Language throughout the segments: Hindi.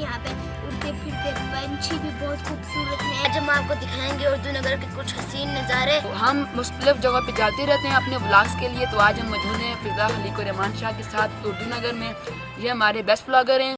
यहाँ पे उड़ते फिरते पंछी भी बहुत खूबसूरत है। आज हम आपको दिखाएंगे उर्दू नगर के कुछ हसीन नज़ारे। तो हम मुख्तलिफ जगह पे जाते रहते हैं अपने व्लॉग्स के लिए। तो आज हम मौजूद हैं फिजा खलीक और रहमान शाह के साथ उर्दू नगर में। ये हमारे बेस्ट व्लॉगर हैं।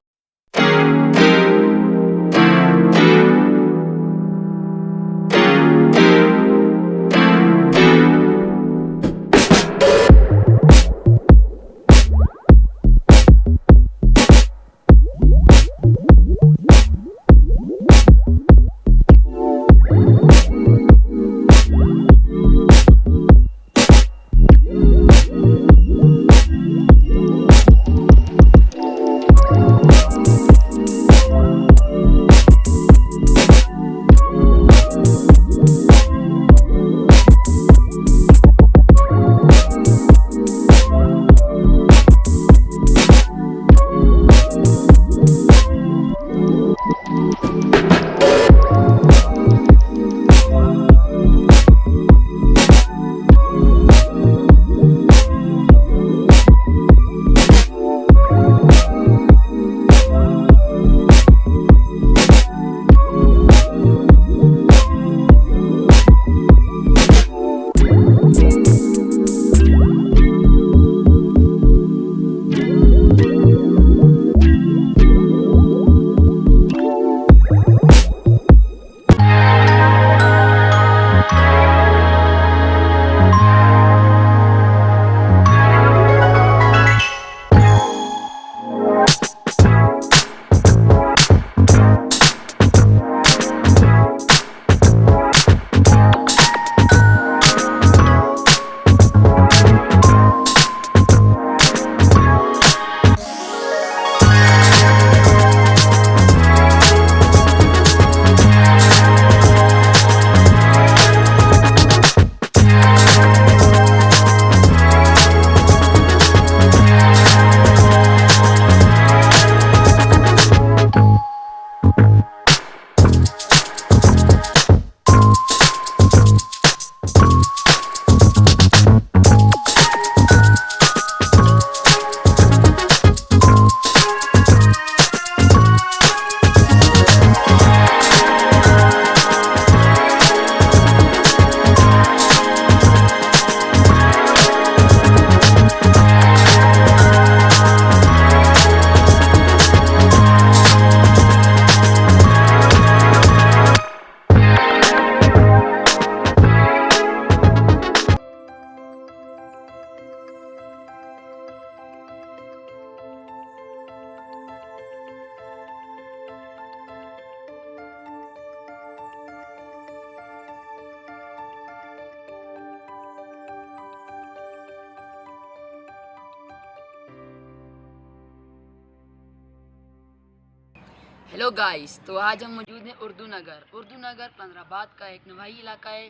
हेलो गाइस, तो आज हम मौजूद हैं उर्दू नगर। उर्दू नगर पंद्राबाद का एक नवाही इलाका है।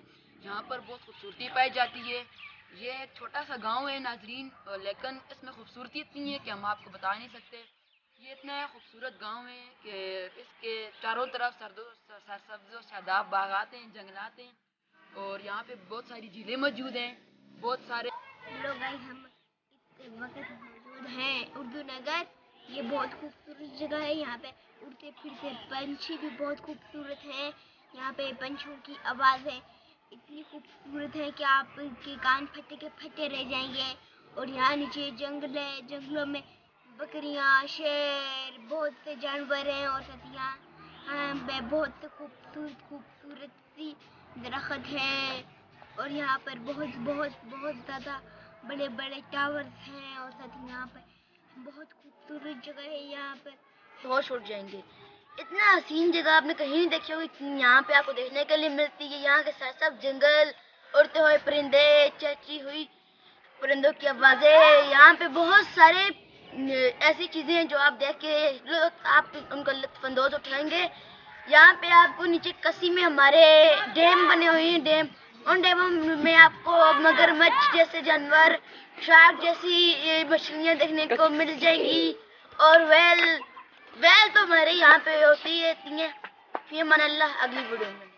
यहाँ पर बहुत खूबसूरती पाई जाती है। ये एक छोटा सा गांव है नाजरीन, लेकिन इसमें खूबसूरती इतनी है कि हम आपको बता नहीं सकते। ये इतना खूबसूरत गांव है कि इसके चारों तरफ सरसब्ज़ शादाब बागात हैं, जंगलात हैं, और यहाँ पे बहुत सारी झीलें मौजूद हैं। बहुत सारे लोग गाइस, हम इस वक्त मौजूद हैं उर्दू नगर। ये बहुत खूबसूरत जगह है। यहाँ पे उड़ते फिरते पंछी भी बहुत खूबसूरत हैं। यहाँ पे पंछियों की आवाज़ें इतनी खूबसूरत है कि आपके कान फटे के फटे रह जाएंगे। और यहाँ नीचे जंगल है, जंगलों में बकरियाँ, शेर, बहुत से जानवर हैं। और साथ यहाँ पे बहुत खूबसूरत सी दरख्त है। और यहाँ पर बहुत बहुत बहुत ज़्यादा बड़े बड़े टावर्स हैं। और साथ यहाँ पर बहुत खूबसूरत जगह है। यहाँ पर होश उड़ जाएंगे। इतना हसीन जगह आपने कहीं नहीं देखी होगी। यहाँ पे आपको देखने के लिए मिलती है। यहाँ के सरसब्ज़ जंगल, उड़ते हुए परिंदे, चहचती हुई परिंदों की आवाज़ें। यहाँ पे बहुत सारे ऐसी चीज़ें हैं जो आप देख के आप उनका लुत्फ़अंदोज़ उठाएंगे। यहाँ पे आपको नीचे कसी में हमारे डैम बने हुए हैं। डैम, उन डैमों में आपको मगरमच्छ जैसे जानवर, शार्क जैसी मछलियाँ देखने को मिल जाएंगी। और वेल तो हमारे यहाँ पे होती है। फिर मन अल्लाह अगली वीडियो में।